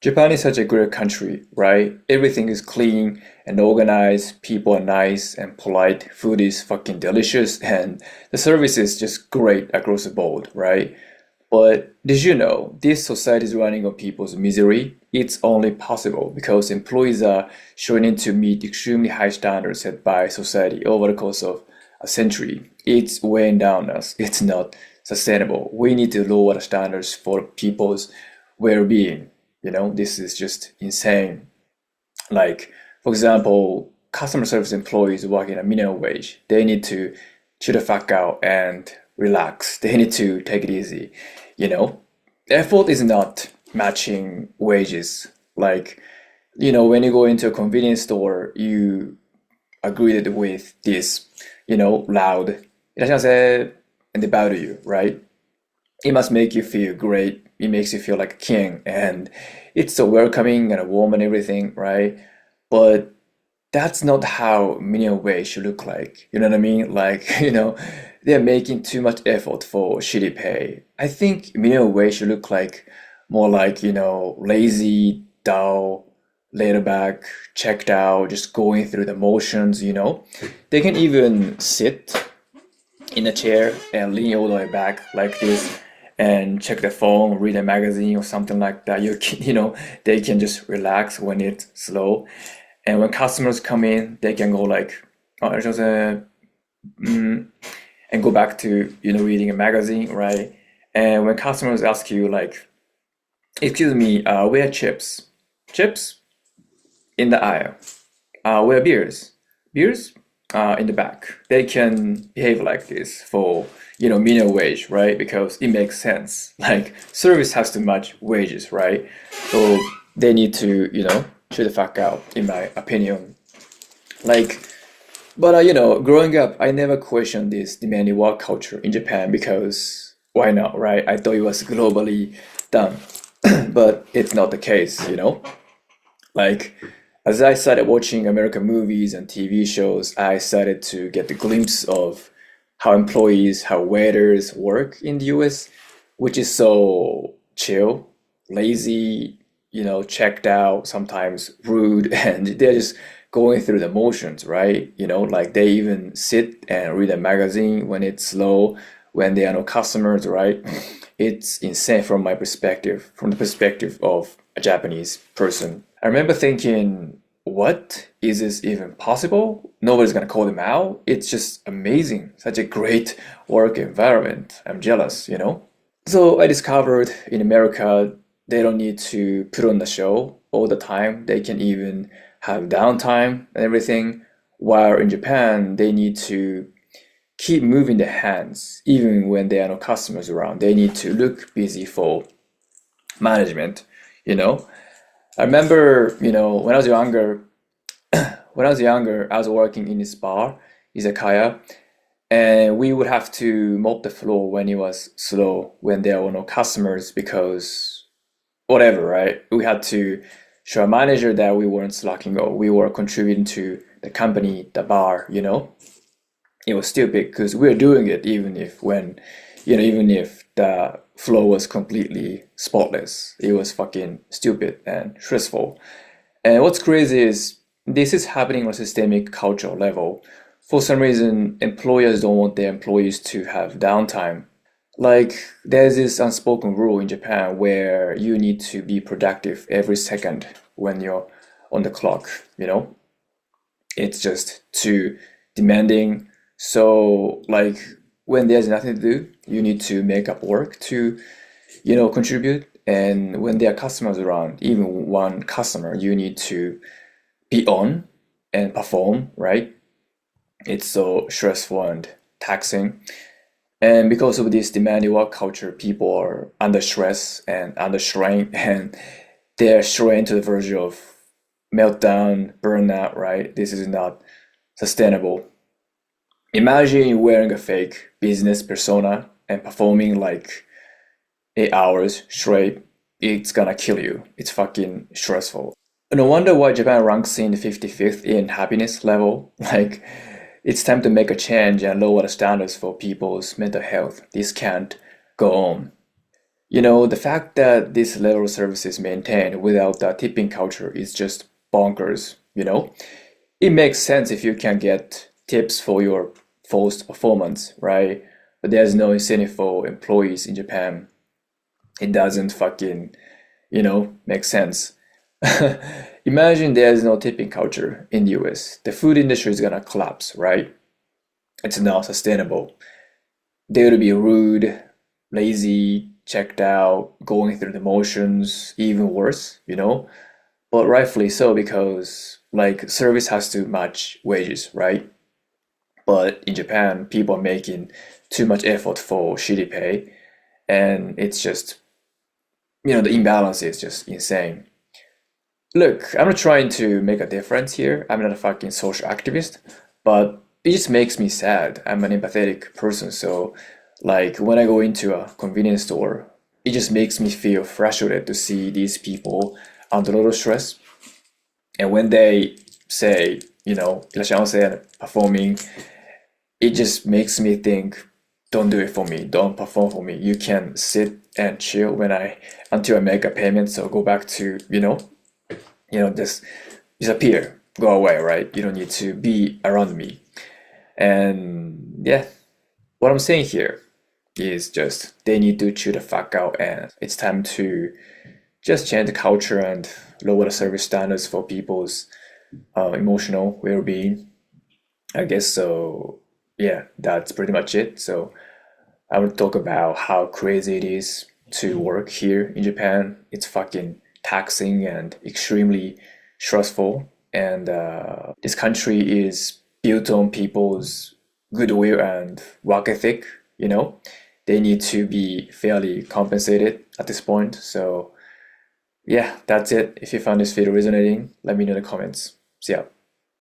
Japan is such a great country, right? Everything is clean and organized, people are nice and polite, food is fucking delicious, and the service is just great across the board, right? But did you know this society is running on people's misery? It's only possible because employees are training to meet extremely high standards set by society over the course of a century. It's weighing down us. It's not sustainable. We need to lower the standards for people's well-being. This is just insane. Like, for example, customer service employees working at minimum wage, they need to chill the fuck out and relax. They need to take it easy. You know, Effort is not matching wages. Like, when you go into a convenience store, you agreed with this, loud, いらっしゃいませ, and they bow to you, right? It must make you feel great. It makes you feel like a king, and it's so welcoming and warm and everything, right? But that's not how minimum wage should look like. You know what I mean? Like, they're making too much effort for shitty pay. I think minimum wage should look like more like, lazy, dull, laid back, checked out, just going through the motions. They can even sit in a chair and lean all the way back like this and check the phone, read a magazine or something like that. They can just relax when it's slow. And when customers come in, they can go like, oh, there's just and go back to, reading a magazine, right? And when customers ask you like, excuse me, where are chips? Chips in the aisle. Where are beers? Beers in the back. They can behave like this for, minimum wage, right? Because it makes sense. Like service has to match wages, right? So they need to, chill the fuck out, in my opinion. Like, but growing up, I never questioned this demanding work culture in Japan because why not, right? I thought it was globally done, but it's not the case. Like, as I started watching American movies and TV shows, I started to get the glimpse of how employees, how waiters work in the US, which is so chill, lazy, checked out, sometimes rude, and they're just going through the motions, right? Like they even sit and read a magazine when it's slow, when there are no customers, right? It's insane from my perspective, from the perspective of a Japanese person. I remember thinking, what is this even possible? Nobody's gonna call them out. It's just amazing. Such a great work environment. I'm jealous. So I discovered in America, they don't need to put on the show all the time. They can even have downtime and everything. While in Japan, they need to keep moving their hands, even when there are no customers around. They need to look busy for management, you know. I remember, when I was younger, I was working in this bar, izakaya, and we would have to mop the floor when it was slow, when there were no customers, because whatever, right? We had to show a manager that we weren't slacking or we were contributing to the company, the bar. It was stupid because we were doing it even if the flow was completely spotless. It was fucking stupid and stressful. And what's crazy is this is happening on a systemic cultural level. For some reason, employers don't want their employees to have downtime. Like, there's this unspoken rule in Japan where you need to be productive every second when you're on the clock. It's just too demanding. So, like, when there's nothing to do, you need to make up work to, contribute. And when there are customers around, even one customer, you need to be on and perform, right? It's so stressful and taxing. And because of this demanding work culture, people are under stress and under strain, and they're strained to the verge of meltdown, burnout, right? This is not sustainable. Imagine wearing a fake business persona and performing like 8 hours straight. It's gonna kill you. It's fucking stressful. No wonder why Japan ranks in the 55th in happiness level. Like, it's time to make a change and lower the standards for people's mental health. This can't go on. The fact that this level of service is maintained without the tipping culture is just bonkers. It makes sense if you can get tips for your forced performance, right? But there's no incentive for employees in Japan. It doesn't fucking, make sense. Imagine there's no tipping culture in the US. The food industry is gonna collapse, right? It's not sustainable. They would be rude, lazy, checked out, going through the motions, even worse. But rightfully so because like service has to match wages, right? But in Japan, people are making too much effort for shitty pay, and it's just, the imbalance is just insane. Look, I'm not trying to make a difference here. I'm not a fucking social activist, but it just makes me sad. I'm an empathetic person, so like when I go into a convenience store, it just makes me feel frustrated to see these people under a lot of stress. And when they say, "Irashaimase," and performing, it just makes me think, don't do it for me, don't perform for me. You can sit and chill until I make a payment, so go back to, just disappear, go away, right? You don't need to be around me. And yeah, what I'm saying here is just they need to chill the fuck out, and it's time to just change the culture and lower the service standards for people's emotional well-being. I guess so. Yeah, that's pretty much it. So I want to talk about how crazy it is to work here in Japan. It's fucking taxing and extremely stressful. And this country is built on people's goodwill and work ethic. You know, they need to be fairly compensated at this point. So, yeah, that's it. If you found this video resonating, let me know in the comments. See ya.